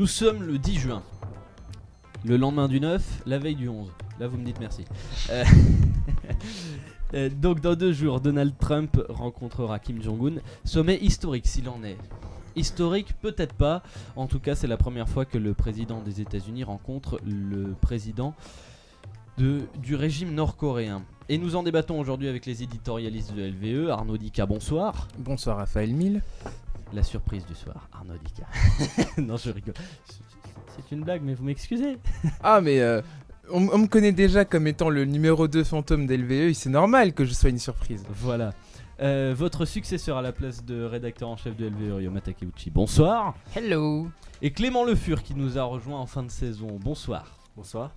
Nous sommes le 10 juin. Le lendemain du 9, la veille du 11. Là, vous me dites merci. Donc, dans 2 jours, Donald Trump rencontrera Kim Jong-un. Sommet historique, s'il en est. Historique, peut-être pas. En tout cas, c'est la première fois que le président des États-Unis rencontre le président du régime nord-coréen. Et nous en débattons aujourd'hui avec les éditorialistes de LVE. Arnaud Dika, bonsoir. Bonsoir Raphaël Mille. La surprise du soir, Arnaud Dika. Non, je rigole. C'est une blague, mais vous m'excusez. Ah, mais on me connaît déjà comme étant le numéro 2 fantôme d'LVE, et c'est normal que je sois une surprise. Voilà. Votre successeur à la place de rédacteur en chef de LVE, Ryoma Takeuchi, bonsoir. Hello. Et Clément Le Fur qui nous a rejoint en fin de saison, bonsoir. Bonsoir.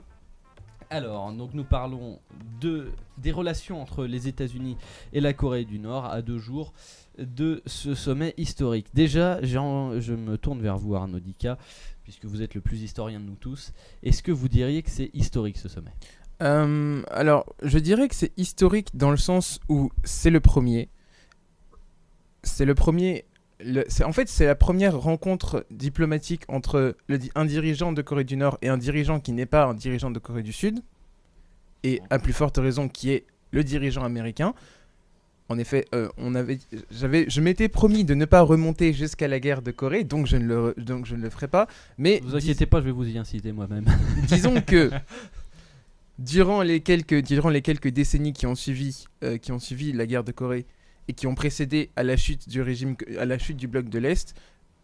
Alors, donc nous parlons des relations entre les États-Unis et la Corée du Nord à 2 jours de ce sommet historique. Déjà, je me tourne vers vous, Arnaud Dika, puisque vous êtes le plus historien de nous tous. Est-ce que vous diriez que c'est historique ce sommet ? Alors, je dirais que c'est historique dans le sens où c'est le premier. C'est le premier. En fait, c'est la première rencontre diplomatique entre un dirigeant de Corée du Nord et un dirigeant qui n'est pas un dirigeant de Corée du Sud. Et à plus forte raison, qui est le dirigeant américain. En effet, je m'étais promis de ne pas remonter jusqu'à la guerre de Corée, donc je ne le ferai pas. Mais ne vous inquiétez pas, je vais vous y inciter moi-même. Disons que durant les quelques décennies qui ont suivi la guerre de Corée et qui ont précédé à la chute du bloc de l'Est,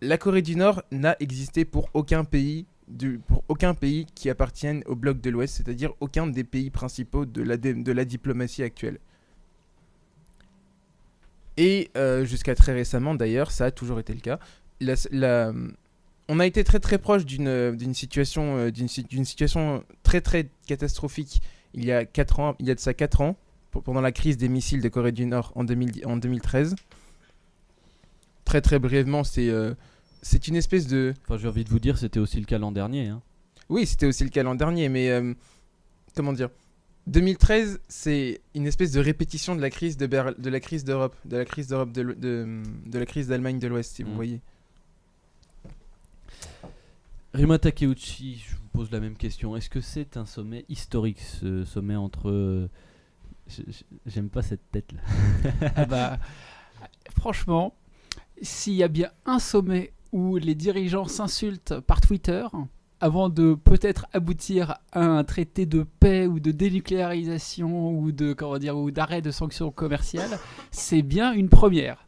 la Corée du Nord n'a existé pour aucun pays qui appartienne au bloc de l'Ouest, c'est-à-dire aucun des pays principaux de la diplomatie actuelle. Et jusqu'à très récemment, d'ailleurs, ça a toujours été le cas. On a été très très proche d'une situation très très catastrophique il y a de ça 4 ans, pendant la crise des missiles de Corée du Nord en 2013. Très très brièvement, c'est une espèce de... Enfin, j'ai envie de vous dire, c'était aussi le cas l'an dernier. Hein. Oui, c'était aussi le cas l'an dernier, mais comment dire, 2013, c'est une espèce de répétition de la crise d'Europe, de la crise d'Allemagne de l'Ouest, si vous voyez. Ryoma Takeuchi, je vous pose la même question. Est-ce que c'est un sommet historique, ce sommet entre... J'aime pas cette tête là. Ah bah, franchement, s'il y a bien un sommet où les dirigeants s'insultent par Twitter avant de peut-être aboutir à un traité de paix ou de dénucléarisation ou d'arrêt de sanctions commerciales, c'est bien une première.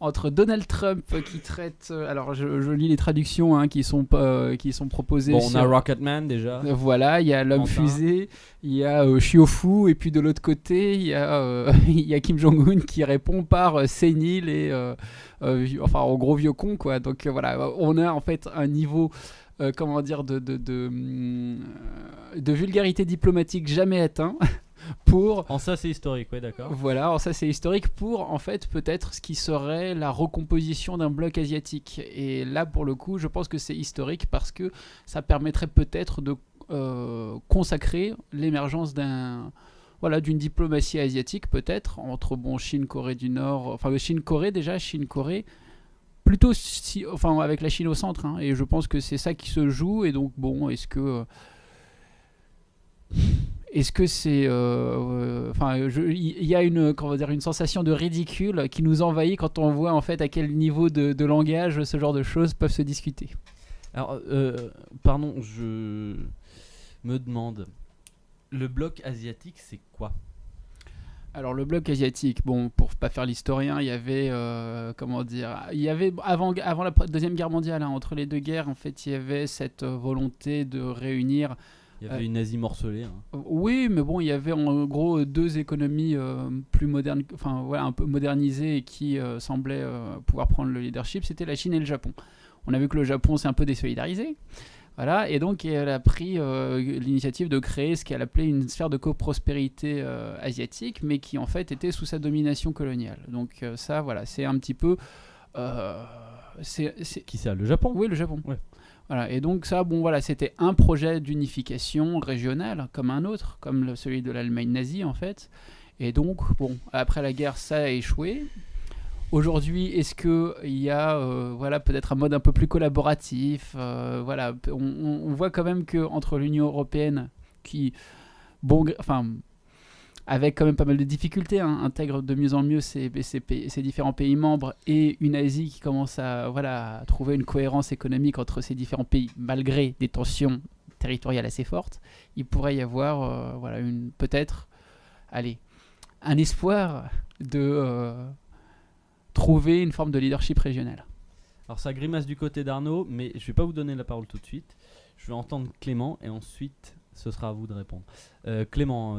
Entre Donald Trump qui traite... alors je lis les traductions qui sont proposées. Bon, on a Rocketman déjà. Voilà, il y a l'homme fusée, il y a Shiofu, et puis de l'autre côté, il y a Kim Jong-un qui répond par sénile et en gros vieux con, quoi. Donc voilà, on a en fait un niveau... de vulgarité diplomatique jamais atteint. En ça c'est historique, ouais, d'accord. Voilà, en ça c'est historique pour en fait peut-être ce qui serait la recomposition d'un bloc asiatique. Et là pour le coup je pense que c'est historique parce que ça permettrait peut-être de consacrer l'émergence d'une diplomatie asiatique peut-être entre Chine, Corée du Nord, Chine-Corée plutôt avec la Chine au centre, hein, et je pense que c'est ça qui se joue. Et donc est-ce que c'est il y a une sensation de ridicule qui nous envahit quand on voit en fait à quel niveau de langage ce genre de choses peuvent se discuter. Alors pardon, je me demande, le bloc asiatique c'est quoi ? Alors le bloc asiatique, pour pas faire l'historien, il y avait avant la Deuxième Guerre mondiale, entre les deux guerres, en fait, il y avait cette volonté de réunir. Il y avait une Asie morcelée. Hein. Oui, mais il y avait en gros 2 économies plus modernes, un peu modernisées et qui semblaient pouvoir prendre le leadership. C'était la Chine et le Japon. On a vu que le Japon s'est un peu désolidarisé. Voilà, et donc elle a pris l'initiative de créer ce qu'elle appelait une sphère de coprospérité asiatique, mais qui en fait était sous sa domination coloniale. Donc ça, voilà, c'est un petit peu... Qui ça, le Japon ? Oui, le Japon. Ouais. Voilà, et donc ça, c'était un projet d'unification régionale comme un autre, comme celui de l'Allemagne nazie en fait. Et donc, après la guerre, ça a échoué. Aujourd'hui, est-ce qu'il y a voilà, peut-être un mode un peu plus collaboratif voilà, on voit quand même qu'entre l'Union européenne, qui, avec quand même pas mal de difficultés, intègre de mieux en mieux ces différents pays membres, et une Asie qui commence à trouver une cohérence économique entre ces différents pays, malgré des tensions territoriales assez fortes, il pourrait y avoir peut-être un espoir de trouver une forme de leadership régional. Alors ça grimace du côté d'Arnaud, mais je vais pas vous donner la parole tout de suite. Je vais entendre Clément et ensuite ce sera à vous de répondre. Clément,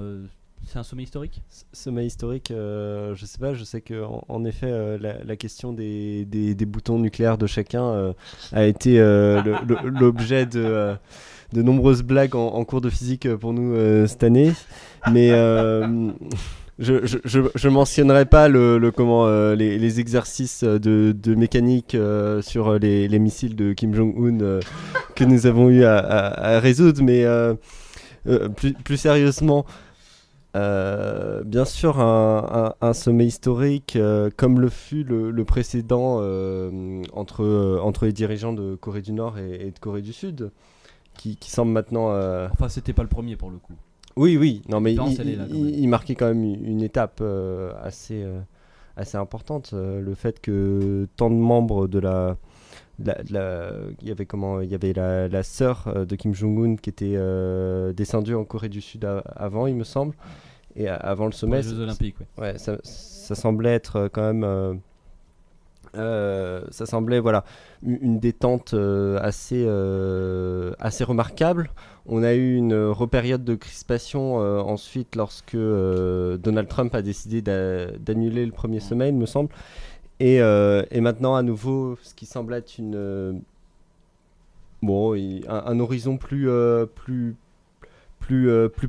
c'est un sommet historique ? Sommet historique, je sais pas, je sais que en effet la question des boutons nucléaires de chacun a été l'objet de nombreuses blagues en cours de physique pour nous cette année, mais je mentionnerai pas les exercices de mécanique sur les missiles de Kim Jong-un que nous avons eu à résoudre, mais plus sérieusement, bien sûr un sommet historique comme le fut le précédent entre les dirigeants de Corée du Nord et de Corée du Sud, qui semble maintenant... Enfin, c'était pas le premier pour le coup. Oui, non, mais il marquait quand même une étape assez importante. Le fait que tant de membres de il y avait la sœur de Kim Jong-un qui était descendue en Corée du Sud avant, il me semble, et avant le sommet. Les Jeux Olympiques, ouais, ça semblait être quand même... ça semblait une détente assez remarquable. On a eu une repériode de crispation ensuite lorsque Donald Trump a décidé d'annuler le premier sommet, il me semble, et maintenant à nouveau ce qui semble être un horizon plus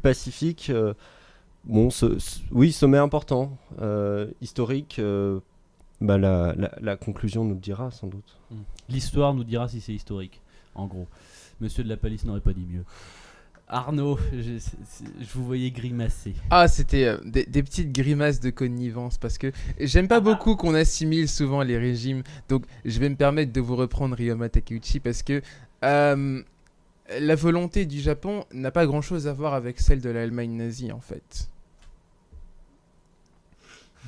pacifique. Oui, sommet important, historique. La conclusion nous le dira sans doute. L'histoire nous dira si c'est historique, en gros. Monsieur de la Palisse n'aurait pas dit mieux. Arnaud, je vous voyais grimacer. Ah, c'était des petites grimaces de connivence, parce que j'aime pas beaucoup qu'on assimile souvent les régimes, donc je vais me permettre de vous reprendre Ryoma Takeuchi, parce que la volonté du Japon n'a pas grand chose à voir avec celle de l'Allemagne nazie en fait.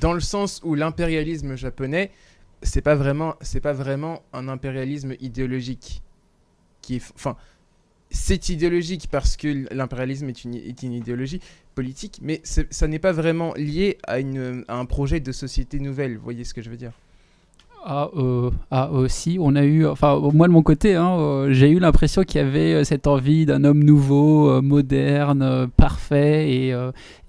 Dans le sens où l'impérialisme japonais, c'est pas vraiment un impérialisme idéologique. C'est idéologique parce que l'impérialisme est une idéologie politique, mais ça n'est pas vraiment lié à un projet de société nouvelle. Vous voyez ce que je veux dire ? Si, on a eu, moi de mon côté, j'ai eu l'impression qu'il y avait cette envie d'un homme nouveau, moderne, parfait et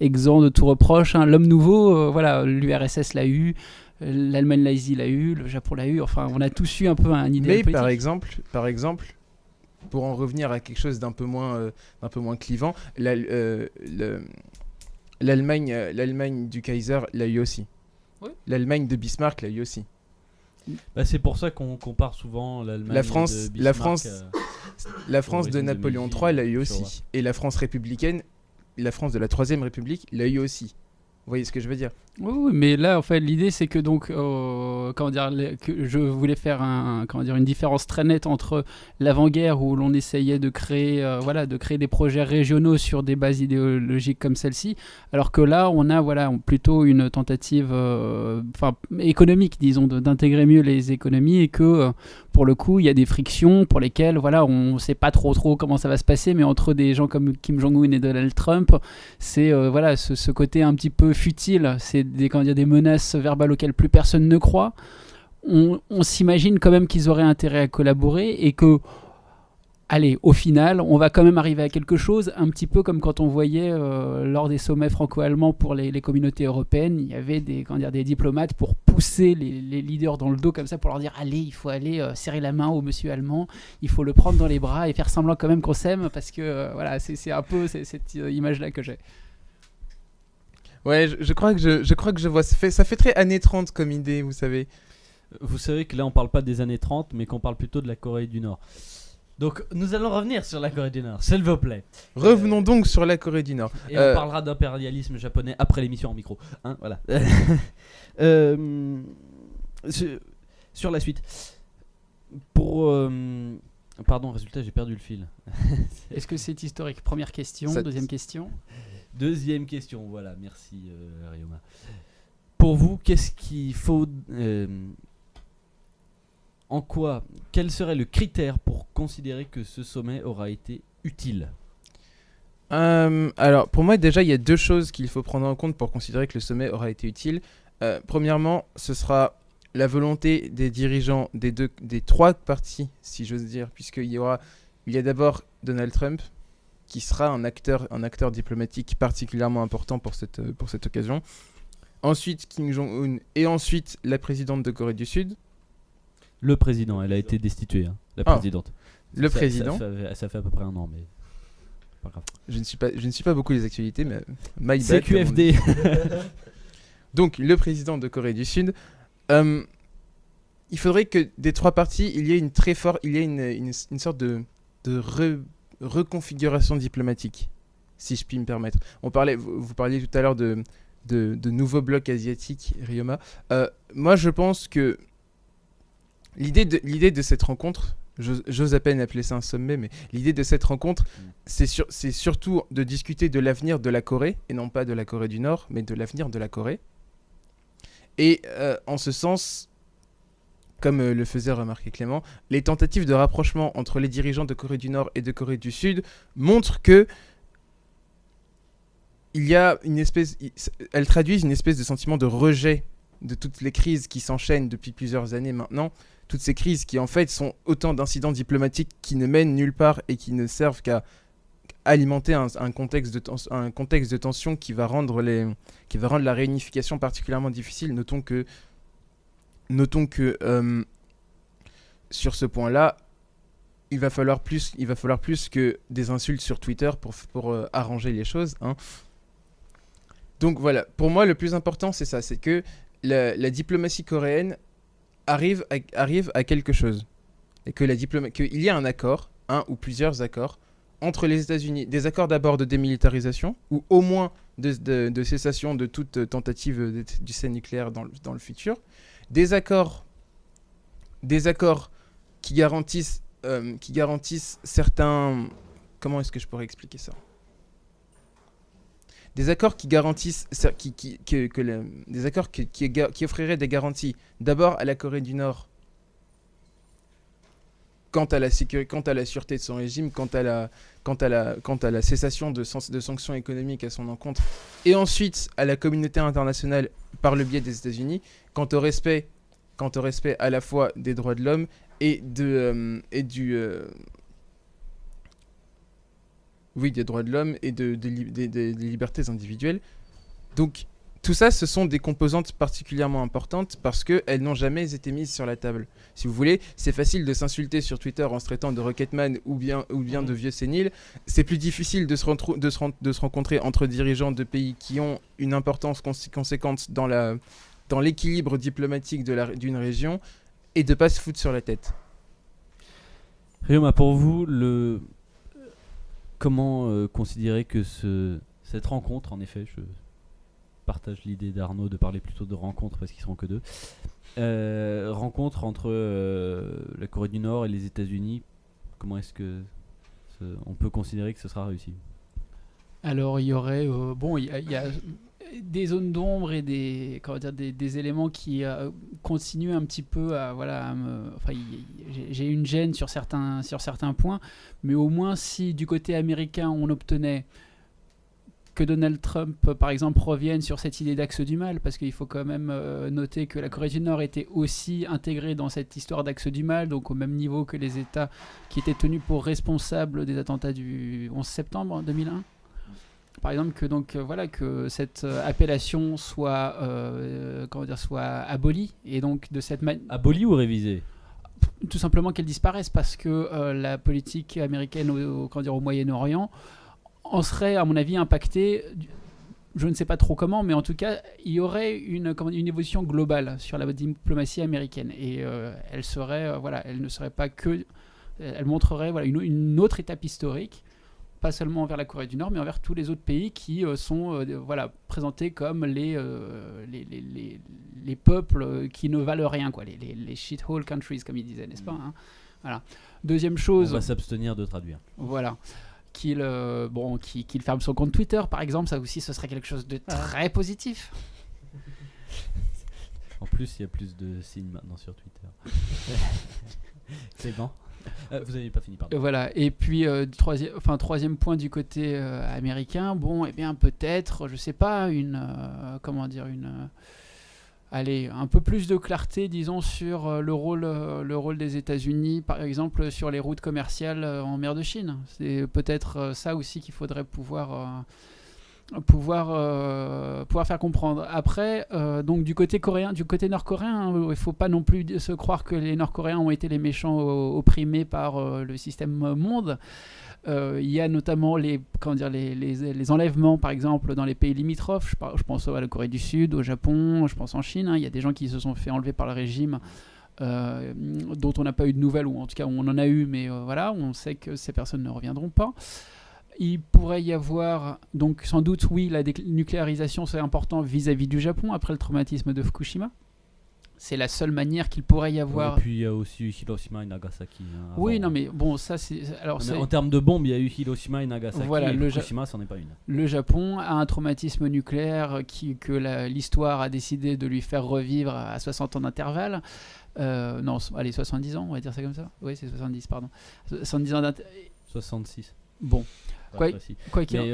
exempt de tout reproche. L'homme nouveau, l'URSS l'a eu, l'Allemagne nazie l'a eu, le Japon l'a eu, enfin on a tous eu un peu un idéal politique. Mais par exemple, pour en revenir à quelque chose d'un peu moins clivant, l'Allemagne du Kaiser l'a eu aussi. Oui. L'Allemagne de Bismarck l'a eu aussi. C'est pour ça qu'on compare souvent l'Allemagne de Bismarck la France de Napoléon III l'a eu aussi. Et la France républicaine, la France de la Troisième République l'a eu aussi. Vous voyez ce que je veux dire ? Oui, mais là, en fait, l'idée, c'est que donc, que je voulais faire une différence très nette entre l'avant-guerre où l'on essayait de créer des projets régionaux sur des bases idéologiques comme celle-ci, alors que là, on a plutôt une tentative économique, disons, d'intégrer mieux les économies, et que pour le coup, il y a des frictions pour lesquelles, on ne sait pas trop comment ça va se passer, mais entre des gens comme Kim Jong-un et Donald Trump, c'est ce côté un petit peu futile, c'est des menaces verbales auxquelles plus personne ne croit. On s'imagine quand même qu'ils auraient intérêt à collaborer, et que, au final, on va quand même arriver à quelque chose, un petit peu comme quand on voyait lors des sommets franco-allemands pour les communautés européennes, il y avait des diplomates pour pousser les leaders dans le dos comme ça, pour leur dire allez, il faut aller serrer la main au monsieur allemand, il faut le prendre dans les bras et faire semblant quand même qu'on s'aime, parce que c'est un peu cette image-là que j'ai. Ouais, je crois que je vois. Ça fait très années 30 comme idée, vous savez. Vous savez que là, on parle pas des années 30, mais qu'on parle plutôt de la Corée du Nord. Donc, nous allons revenir sur la Corée du Nord, s'il vous plaît. Revenons donc sur la Corée du Nord. Et on parlera d'impérialisme japonais après l'émission en micro. Voilà. sur la suite. Pour pardon, résultat, j'ai perdu le fil. Est-ce que c'est historique? Première question. Ça- Deuxième question. Deuxième question, voilà, merci Ryoma. Pour vous, qu'est-ce qu'il faut en quoi, quel serait le critère pour considérer que ce sommet aura été utile? Alors, pour moi, déjà, il y a deux choses qu'il faut prendre en compte pour considérer que le sommet aura été utile. Premièrement, ce sera la volonté des dirigeants des trois partis, si j'ose dire, puisqu'il y a d'abord Donald Trump, qui sera un acteur diplomatique particulièrement important pour cette occasion. Ensuite, Kim Jong-un, et ensuite la présidente de Corée du Sud. Le président, elle a été destituée, hein, la Ah, présidente. Le Ça- président. Ça fait à peu près un an, mais pas grave. Je ne suis pas beaucoup les actualités, mais my bad, comme on CQFD. dit. Donc, le président de Corée du Sud. Il faudrait que des trois parties, il y ait une sorte de reconfiguration diplomatique, si je puis me permettre. Vous parliez tout à l'heure de nouveaux blocs asiatiques, Ryoma. Moi, je pense que l'idée de cette rencontre, j'ose à peine appeler ça un sommet, mais l'idée de cette rencontre, c'est surtout de discuter de l'avenir de la Corée, et non pas de la Corée du Nord, mais de l'avenir de la Corée. Et en ce sens, comme le faisait remarquer Clément, les tentatives de rapprochement entre les dirigeants de Corée du Nord et de Corée du Sud montrent que elles traduisent une espèce de sentiment de rejet de toutes les crises qui s'enchaînent depuis plusieurs années maintenant. Toutes ces crises qui en fait sont autant d'incidents diplomatiques qui ne mènent nulle part et qui ne servent qu'à alimenter un contexte de tension qui va rendre la réunification particulièrement difficile. Notons que sur ce point-là, il va falloir plus que des insultes sur Twitter pour arranger les choses, hein. Donc voilà, pour moi le plus important c'est ça, c'est que la diplomatie coréenne arrive à quelque chose. Et que qu'il y a un accord, un ou plusieurs accords, entre les États-Unis, des accords d'abord de démilitarisation, ou au moins de cessation de toute tentative d'essai nucléaire dans le futur, des accords qui garantissent certains... Comment est-ce que je pourrais expliquer ça ? Des accords qui garantissent... des accords qui offriraient des garanties d'abord à la Corée du Nord quant à la sûreté de son régime, quant à la cessation de sanctions économiques à son encontre, et ensuite à la communauté internationale par le biais des États-Unis, quant au respect à la fois des droits de l'homme et des droits de l'homme et des libertés individuelles. Donc tout ça, ce sont des composantes particulièrement importantes parce qu'elles n'ont jamais été mises sur la table. Si vous voulez, c'est facile de s'insulter sur Twitter en se traitant de Rocketman ou bien de vieux séniles. C'est plus difficile de se rencontrer entre dirigeants de pays qui ont une importance conséquente dans l'équilibre diplomatique d'une région et de ne pas se foutre sur la tête. Ryoma, pour vous, comment considérer que cette rencontre, en effet, je partage l'idée d'Arnaud de parler plutôt de rencontre parce qu'ils seront que deux, rencontre entre la Corée du Nord et les États-Unis, comment est-ce que on peut considérer que ce sera réussi? Alors il y aurait il y a des zones d'ombre et des éléments qui continuent un petit peu à j'ai une gêne sur certains points, mais au moins si du côté américain on obtenait que Donald Trump, par exemple, revienne sur cette idée d'axe du mal, parce qu'il faut quand même noter que la Corée du Nord était aussi intégrée dans cette histoire d'axe du mal, donc au même niveau que les États qui étaient tenus pour responsables des attentats du 11 septembre 2001. Par exemple, que cette appellation soit abolie, et donc de cette abolie ou révisée ? Tout simplement qu'elle disparaisse, parce que la politique américaine au Moyen-Orient en serait, à mon avis, impacté, je ne sais pas trop comment, mais en tout cas, il y aurait une évolution globale sur la diplomatie américaine. Et elle ne serait pas que... Elle montrerait une autre étape historique pas seulement envers la Corée du Nord, mais envers tous les autres pays qui sont présentés comme les peuples qui ne valent rien, quoi, les shithole countries, comme ils disaient, n'est-ce pas, hein. Voilà. Deuxième On chose, va s'abstenir de traduire. voilà, qu'il ferme son compte Twitter, par exemple, ça aussi, ce serait quelque chose de très positif. En plus, il y a plus de signes maintenant sur Twitter. C'est bon. Vous n'avez pas fini, pardon. Voilà, et puis troisième point du côté américain, bon, eh bien peut-être, je sais pas, un peu plus de clarté, disons, sur le rôle des États-Unis, par exemple, sur les routes commerciales en mer de Chine. C'est peut-être ça aussi qu'il faudrait pouvoir faire comprendre. Après, donc du côté nord-coréen, hein, il ne faut pas non plus se croire que les Nord-Coréens ont été les méchants opprimés par le système monde. Il y a notamment les enlèvements, par exemple, dans les pays limitrophes. Je pense à la Corée du Sud, au Japon, je pense en Chine, hein. Il y a des gens qui se sont fait enlever par le régime, dont on n'a pas eu de nouvelles, ou en tout cas on en a eu, mais voilà, on sait que ces personnes ne reviendront pas. Il pourrait y avoir, donc sans doute, oui, la dénucléarisation, c'est important vis-à-vis du Japon, après le traumatisme de Fukushima. C'est la seule manière qu'il pourrait y avoir. Et puis il y a aussi Hiroshima et Nagasaki. Hein, oui, avant. non, mais bon, ça c'est. Alors, En termes de bombes, il y a eu Hiroshima et Nagasaki. Voilà, et Fukushima, c'en est pas une. Le Japon a un traumatisme nucléaire que l'histoire a décidé de lui faire revivre à 60 ans d'intervalle. Non, allez, 70 ans, on va dire ça comme ça. Oui, c'est 70, pardon. 70 ans d'intervalle. 66. Bon. Quoi qu'il Mais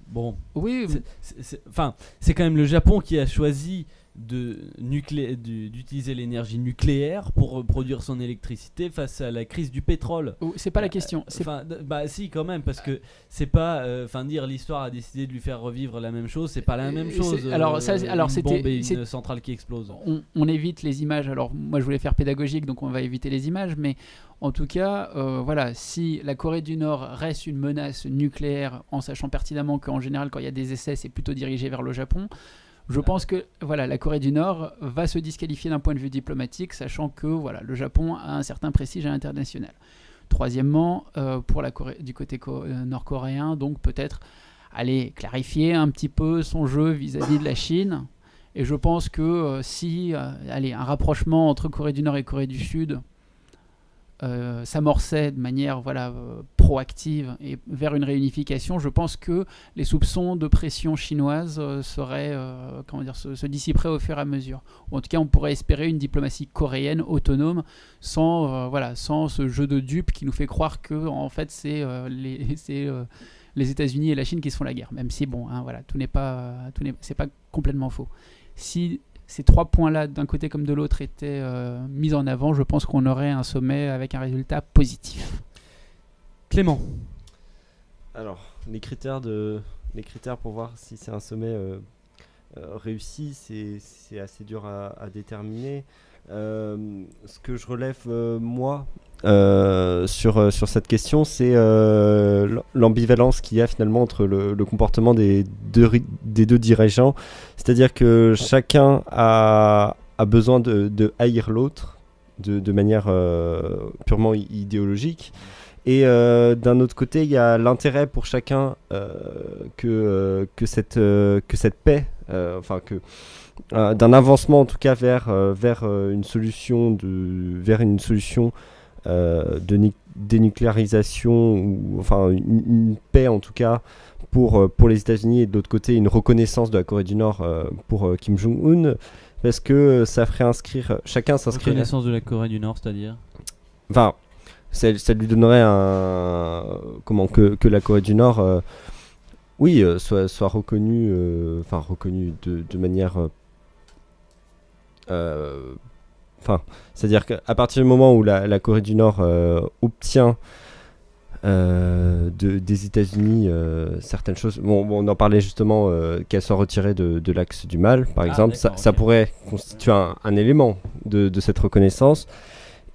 bon. Oui. C'est quand même le Japon qui a choisi d'utiliser l'énergie nucléaire pour produire son électricité face à la crise du pétrole. C'est pas la question. Si, quand même, parce que c'est pas, dire l'histoire a décidé de lui faire revivre la même chose, c'est pas la même chose. Une bombe et une centrale qui explose. On évite les images. Alors moi je voulais faire pédagogique, donc on va éviter les images, mais en tout cas, si la Corée du Nord reste une menace nucléaire, en sachant pertinemment qu'en général quand il y a des essais, c'est plutôt dirigé vers le Japon. Je pense que la Corée du Nord va se disqualifier d'un point de vue diplomatique, sachant que le Japon a un certain prestige à l'international. Troisièmement, pour du côté nord-coréen, donc peut-être aller clarifier un petit peu son jeu vis-à-vis de la Chine. Et je pense que un rapprochement entre Corée du Nord et Corée du Sud s'amorçait de manière proactive et vers une réunification, je pense que les soupçons de pression chinoise se dissiperaient au fur et à mesure. Ou en tout cas, on pourrait espérer une diplomatie coréenne autonome sans ce jeu de dupes qui nous fait croire que en fait c'est les États-Unis et la Chine qui se font la guerre. Même si c'est pas complètement faux. Si ces trois points-là, d'un côté comme de l'autre, étaient mis en avant, je pense qu'on aurait un sommet avec un résultat positif. Clément. Alors, les critères pour voir si c'est un sommet réussi, c'est assez dur à déterminer. Ce que je relève, moi, sur cette question, c'est l'ambivalence qu'il y a finalement entre le comportement des deux dirigeants. C'est-à-dire que chacun a besoin de haïr l'autre de manière purement idéologique. Et d'un autre côté, il y a l'intérêt pour chacun que cette paix, d'un avancement en tout cas vers une solution de dénucléarisation, ou enfin une paix en tout cas pour les États-Unis, et de l'autre côté une reconnaissance de la Corée du Nord pour Kim Jong-un, parce que ça ferait chacun s'inscrire. Reconnaissance de la Corée du Nord, c'est-à-dire ça lui donnerait que la Corée du Nord soit reconnue de manière c'est-à-dire qu'à partir du moment où la Corée du Nord obtient des États-Unis certaines choses, on en parlait justement, qu'elle soit retirée de l'axe du mal par exemple, ça pourrait constituer un élément de cette reconnaissance.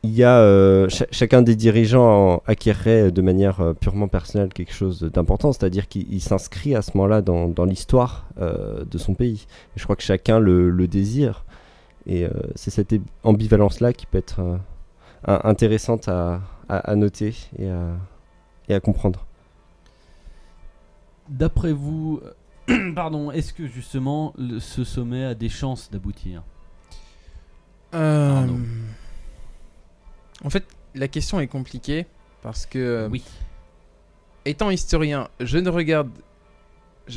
Il y a chacun des dirigeants acquérerait de manière purement personnelle quelque chose d'important, c'est-à-dire qu'il s'inscrit à ce moment-là dans l'histoire de son pays. Et je crois que chacun le désire. Et c'est cette ambivalence-là qui peut être intéressante à noter et à comprendre. D'après vous, pardon, est-ce que justement ce sommet a des chances d'aboutir? Arnaud. En fait, la question est compliquée parce que, Oui. étant historien, je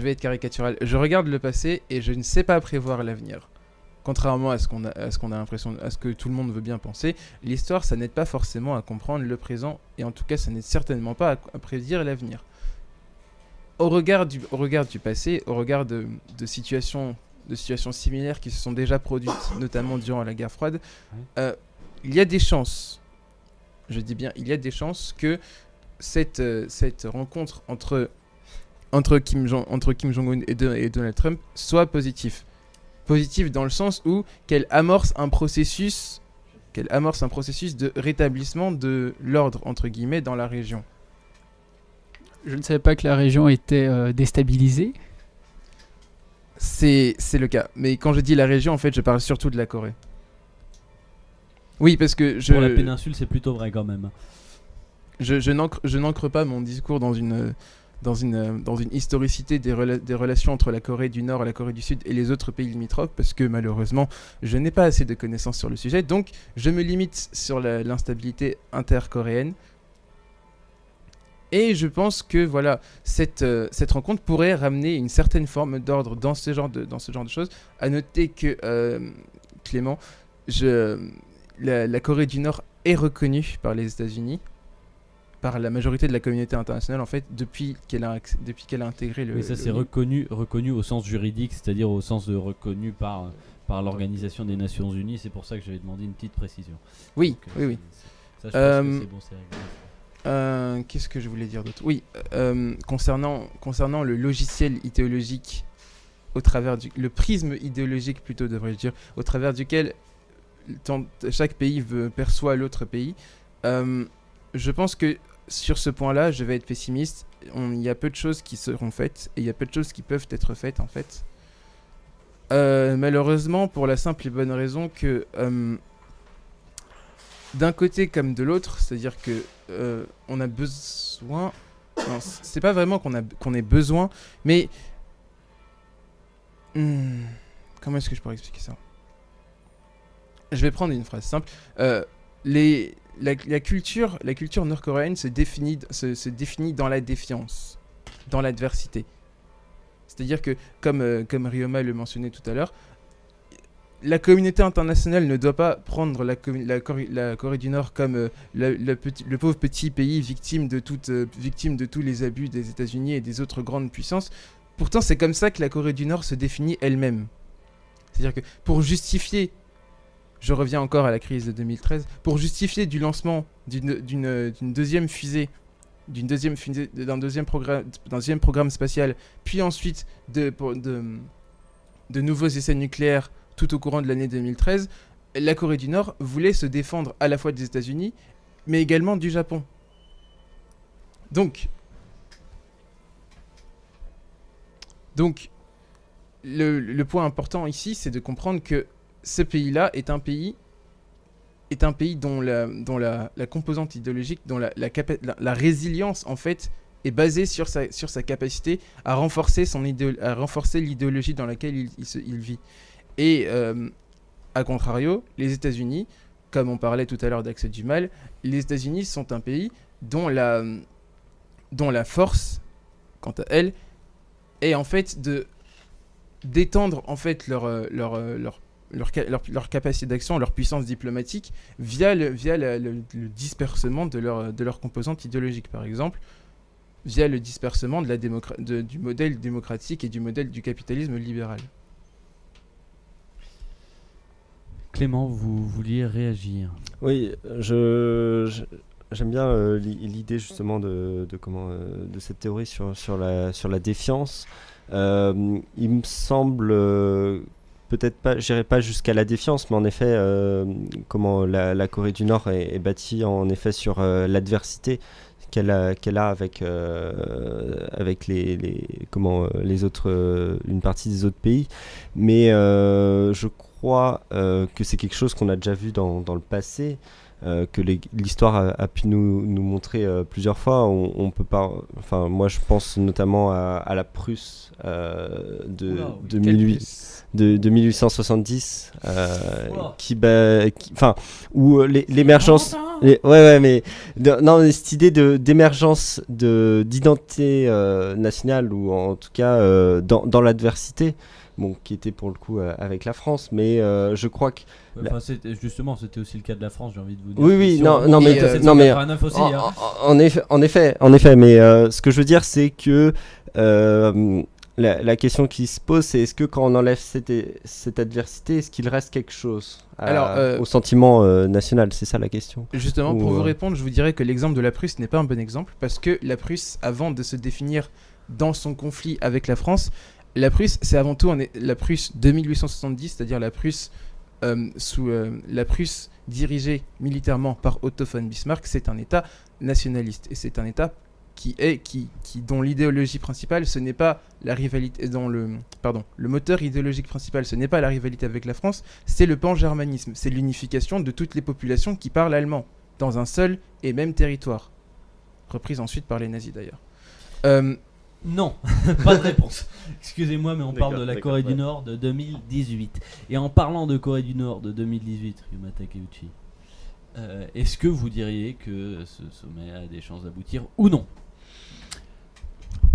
vais être caricatural, je regarde le passé et je ne sais pas prévoir l'avenir. Contrairement à ce qu'on a l'impression, à ce que tout le monde veut bien penser, l'histoire, ça n'aide pas forcément à comprendre le présent et en tout cas, ça n'aide certainement pas à prédire l'avenir. Au regard du passé, au regard de situations similaires qui se sont déjà produites, notamment durant la guerre froide, il y a des chances, je dis bien, il y a des chances que cette rencontre entre Kim Jong-un et Donald Trump soit positive. Positive dans le sens où qu'elle amorce un processus de rétablissement de l'ordre, entre guillemets, dans la région. Je ne savais pas que la région était déstabilisée. C'est le cas. Mais quand je dis la région, en fait, je parle surtout de la Corée. Oui, parce que Pour la péninsule, c'est plutôt vrai quand même. je n'ancre pas mon discours dans une historicité des relations entre la Corée du Nord, la Corée du Sud et les autres pays limitrophes, parce que malheureusement, je n'ai pas assez de connaissances sur le sujet. Donc, je me limite sur l'instabilité intercoréenne. Et je pense que voilà, cette rencontre pourrait ramener une certaine forme d'ordre dans ce genre de choses. À noter que, Clément, la Corée du Nord est reconnue par les États-Unis, par la majorité de la communauté internationale, en fait, depuis qu'elle a intégré le... Mais ça, c'est reconnu au sens juridique, c'est-à-dire au sens de reconnu par l'Organisation des Nations Unies. C'est pour ça que j'avais demandé une petite précision. Oui, Donc, oui. Ça, je pense que c'est bon, c'est réglé. Qu'est-ce que je voulais dire d'autre? Oui, concernant le logiciel idéologique, le prisme idéologique plutôt, devrais-je dire, au travers duquel chaque pays perçoit l'autre pays, je pense que sur ce point-là, je vais être pessimiste. Il y a peu de choses qui seront faites et il y a peu de choses qui peuvent être faites, en fait. Malheureusement, pour la simple et bonne raison que d'un côté comme de l'autre, c'est-à-dire que on a besoin... Non, c'est pas vraiment qu'on ait besoin, mais... Comment est-ce que je pourrais expliquer ça? Je vais prendre une phrase simple. La culture nord-coréenne se définit dans la défiance, dans l'adversité. C'est-à-dire que, comme Ryoma le mentionnait tout à l'heure, la communauté internationale ne doit pas prendre la Corée du Nord comme le pauvre petit pays victime de tous les abus des États-Unis et des autres grandes puissances. Pourtant, c'est comme ça que la Corée du Nord se définit elle-même. C'est-à-dire que pour justifier, je reviens encore à la crise de 2013, pour justifier du lancement d'une deuxième fusée, d'un deuxième programme spatial, puis ensuite de nouveaux essais nucléaires tout au courant de l'année 2013, la Corée du Nord voulait se défendre à la fois des États-Unis, mais également du Japon. Donc le point important ici, c'est de comprendre que ce pays-là est un pays dont la composante idéologique, dont la résilience, en fait, est basée sur sa capacité à renforcer l'idéologie dans laquelle il vit. Et à contrario, les États-Unis, comme on parlait tout à l'heure d'Axe du Mal, les États-Unis sont un pays dont la force, quant à elle, est en fait d'étendre en fait leur capacité d'action, leur puissance diplomatique via le dispersement de leur composante idéologique, par exemple, via le dispersement du modèle démocratique et du modèle du capitalisme libéral. Clément, vous vouliez réagir? Oui, j'aime bien l'idée justement de cette théorie sur la défiance. Il me semble peut-être pas, j'irai pas jusqu'à la défiance, mais en effet, comment la Corée du Nord est bâtie en effet sur l'adversité qu'elle a avec les autres, une partie des autres pays. Mais je crois que c'est quelque chose qu'on a déjà vu dans le passé. que l'histoire a pu nous montrer plusieurs fois. On peut pas, enfin, moi je pense notamment à la Prusse de 1870 où l'émergence mais cette idée d'émergence d'identité nationale, ou en tout cas dans l'adversité, qui était pour le coup avec la France, mais je crois que c'était aussi le cas de la France, j'ai envie de vous dire. Oui, en effet, mais ce que je veux dire, c'est que la question qui se pose, c'est est-ce que quand on enlève cette adversité, est-ce qu'il reste quelque chose au sentiment national? C'est ça la question. Justement, pour vous répondre, je vous dirais que l'exemple de la Prusse n'est pas un bon exemple, parce que la Prusse, avant de se définir dans son conflit avec la France, la Prusse, c'est avant tout la Prusse de 1870, c'est-à-dire la Prusse la Prusse dirigée militairement par Otto von Bismarck. C'est un État nationaliste, et c'est un État dont l'idéologie principale, ce n'est pas la rivalité, le moteur idéologique principal, ce n'est pas la rivalité avec la France, c'est le pan-germanisme, c'est l'unification de toutes les populations qui parlent allemand dans un seul et même territoire, reprise ensuite par les nazis d'ailleurs. Non, pas de réponse. Excusez-moi, mais on parle de la Corée du Nord de 2018. Et en parlant de Corée du Nord de 2018, Ryuma Takeuchi, est-ce que vous diriez que ce sommet a des chances d'aboutir ou non?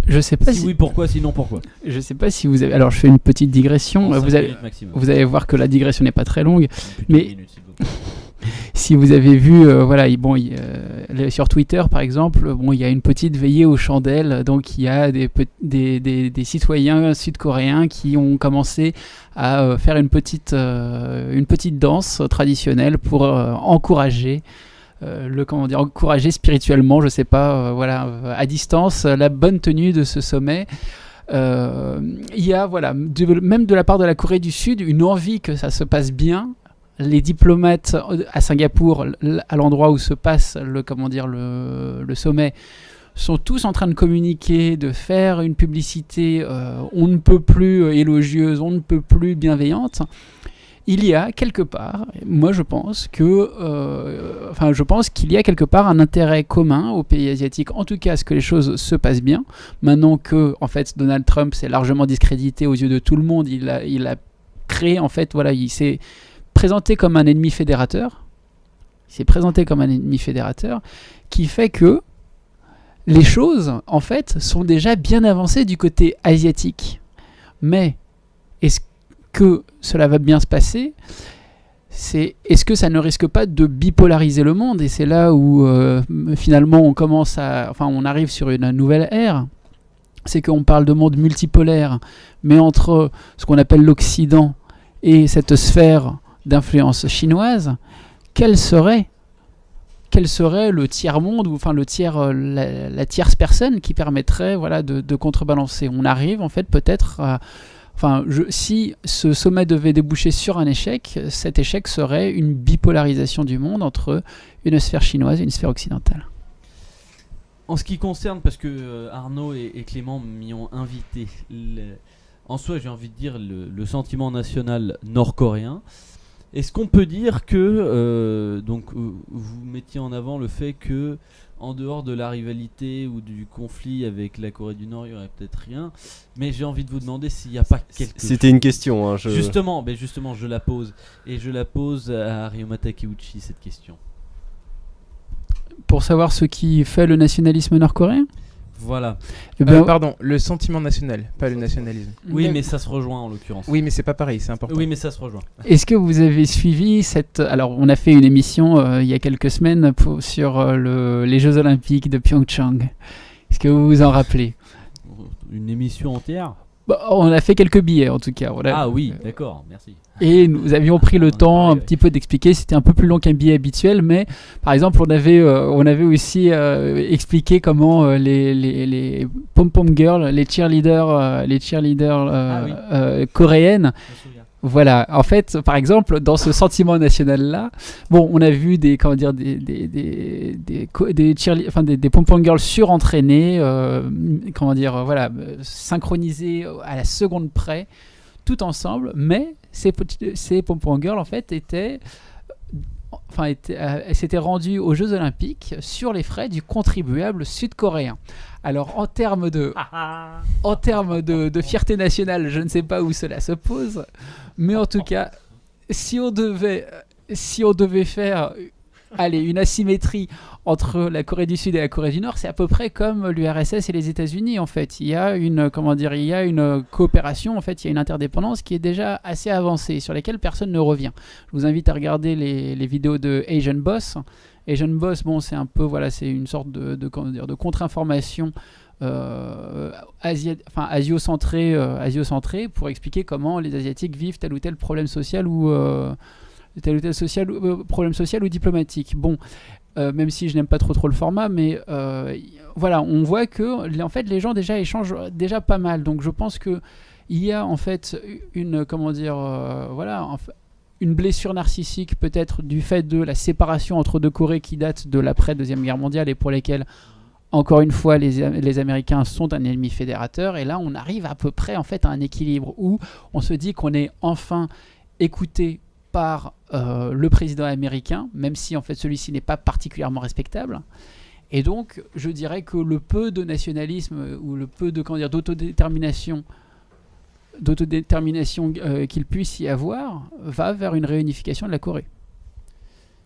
Je sais pas si oui, pourquoi, sinon pourquoi? Je sais pas si vous avez... Alors je fais une petite digression, vous allez voir que la digression n'est pas très longue, mais si vous avez vu, sur Twitter par exemple, il y a une petite veillée aux chandelles, donc il y a des citoyens sud-coréens qui ont commencé à faire une petite danse traditionnelle pour encourager encourager spirituellement, je sais pas, à distance, la bonne tenue de ce sommet. Il y a, même de la part de la Corée du Sud, une envie que ça se passe bien. Les diplomates à Singapour, à l'endroit où se passe le sommet, sont tous en train de communiquer, de faire une publicité on ne peut plus élogieuse, on ne peut plus bienveillante. Il y a quelque part, moi je pense qu'il y a quelque part un intérêt commun aux pays asiatiques, en tout cas à ce que les choses se passent bien. Maintenant que en fait Donald Trump s'est largement discrédité aux yeux de tout le monde, il a créé il s'est présenté comme un ennemi fédérateur. Qui fait que les choses en fait sont déjà bien avancées du côté asiatique. Mais est-ce que cela va bien se passer? Est-ce que ça ne risque pas de bipolariser le monde? Et c'est là où finalement on arrive sur une nouvelle ère. C'est qu'on parle de monde multipolaire, mais entre ce qu'on appelle l'Occident et cette sphère d'influence chinoise, quel serait le tiers-monde, ou la tierce personne qui permettrait de contrebalancer? On arrive en fait peut-être à... si ce sommet devait déboucher sur un échec, cet échec serait une bipolarisation du monde entre une sphère chinoise et une sphère occidentale. En ce qui concerne, parce que Arnaud et Clément m'y ont invité, en soi j'ai envie de dire le sentiment national nord-coréen, est-ce qu'on peut dire que vous mettiez en avant le fait que en dehors de la rivalité ou du conflit avec la Corée du Nord, il n'y aurait peut-être rien, mais j'ai envie de vous demander s'il n'y a pas quelque chose. C'était une question. Hein, Justement, je la pose. Et je la pose à Ryuma Takeuchi, cette question. Pour savoir ce qui fait le nationalisme nord-coréen ? Voilà. Pardon, le sentiment national, pas le nationalisme. Oui, mais ça se rejoint en l'occurrence. Oui, mais c'est pas pareil, c'est important. Oui, mais ça se rejoint. Est-ce que vous avez suivi Alors, on a fait une émission il y a quelques semaines sur les Jeux Olympiques de Pyeongchang. Est-ce que vous vous en rappelez ? Une émission entière ? On a fait quelques billets en tout cas. Ah oui, d'accord, merci. Et nous avions pris le temps un petit peu d'expliquer. C'était un peu plus long qu'un billet habituel, mais par exemple, on avait aussi expliqué comment les pom-pom girls, les cheerleaders coréennes. Voilà, en fait, par exemple, dans ce sentiment national-là, on a vu des pom-pom girls surentraînées, synchronisées à la seconde près, tout ensemble, mais ces pom-pom girls, en fait, étaient s'était rendue aux Jeux Olympiques sur les frais du contribuable sud-coréen. Alors en termes de fierté nationale, je ne sais pas où cela se pose, mais en tout cas, si on devait faire une asymétrie entre la Corée du Sud et la Corée du Nord, c'est à peu près comme l'URSS et les États-Unis en fait. Il y a une coopération, en fait, il y a une interdépendance qui est déjà assez avancée, sur laquelle personne ne revient. Je vous invite à regarder les vidéos de Asian Boss. Asian Boss, bon, c'est un peu, c'est une sorte de contre-information asio-centrée pour expliquer comment les Asiatiques vivent tel ou tel problème social ou problème social ou diplomatique. Bon, même si je n'aime pas trop le format, mais on voit que en fait les gens déjà échangent déjà pas mal. Donc je pense que il y a en fait une blessure narcissique peut-être du fait de la séparation entre deux Corées qui date de l'après Deuxième Guerre mondiale et pour lesquelles encore une fois les Américains sont un ennemi fédérateur. Et là on arrive à peu près en fait à un équilibre où on se dit qu'on est enfin écouté par le président américain, même si en fait celui-ci n'est pas particulièrement respectable. Et donc je dirais que le peu de nationalisme ou le peu de d'autodétermination qu'il puisse y avoir va vers une réunification de la Corée.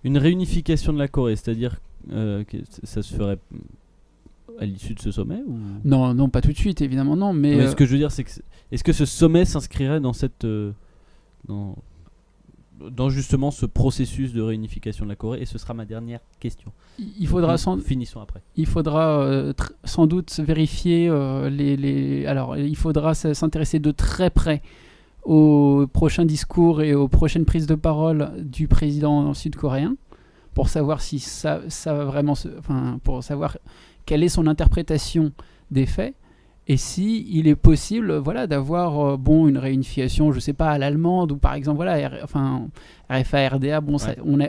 Une réunification de la Corée, c'est-à-dire que ça se ferait à l'issue de ce sommet ou... Non, pas tout de suite, évidemment non. Mais ce que je veux dire, c'est que est-ce que ce sommet s'inscrirait dans cette dans justement ce processus de réunification de la Corée? Et ce sera ma dernière question. Finissons après. Il faudra sans doute vérifier alors il faudra s'intéresser de très près aux prochains discours et aux prochaines prises de parole du président sud-coréen pour savoir si ça va vraiment pour savoir quelle est son interprétation des faits. Et si il est possible d'avoir une réunification, je sais pas, à l'allemande, ou par exemple RFA, RDA,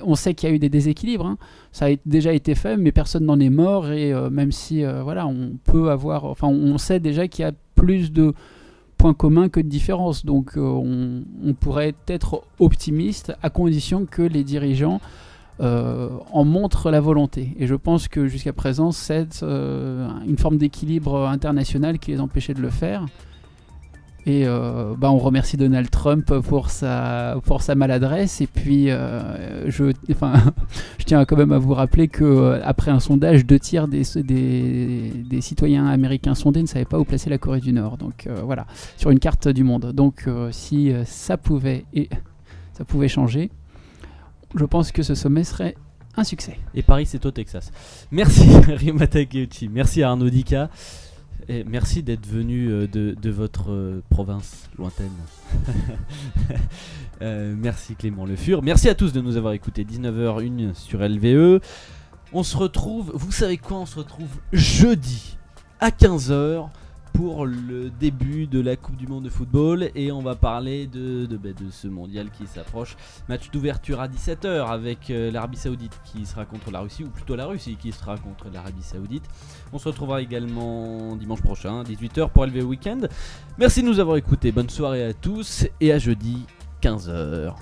on sait qu'il y a eu des déséquilibres, hein. Ça a déjà été fait, mais personne n'en est mort, et même si on peut avoir, on sait déjà qu'il y a plus de points communs que de différences, donc on pourrait être optimiste à condition que les dirigeants en montre la volonté. Et je pense que jusqu'à présent, c'est une forme d'équilibre international qui les empêchait de le faire. Et on remercie Donald Trump pour sa maladresse. Et puis, je tiens quand même à vous rappeler qu'après un sondage, 2 tiers des citoyens américains sondés ne savaient pas où placer la Corée du Nord. Donc sur une carte du monde. Donc si ça pouvait changer, je pense que ce sommet serait un succès. Et Paris, c'est au Texas. Merci Ryoma Takeuchi, merci à Arnaud Dika, et merci d'être venu de votre province lointaine. Merci Clément Le Fur. Merci à tous de nous avoir écoutés. 19h01 sur LVE. On se retrouve, vous savez quoi, on se retrouve jeudi à 15h pour le début de la Coupe du Monde de football, et on va parler de ce mondial qui s'approche. Match d'ouverture à 17h avec l'Arabie Saoudite qui sera contre la Russie, ou plutôt la Russie qui sera contre l'Arabie Saoudite. On se retrouvera également dimanche prochain 18h pour LV Weekend. Merci de nous avoir écoutés, bonne soirée à tous et à jeudi 15h.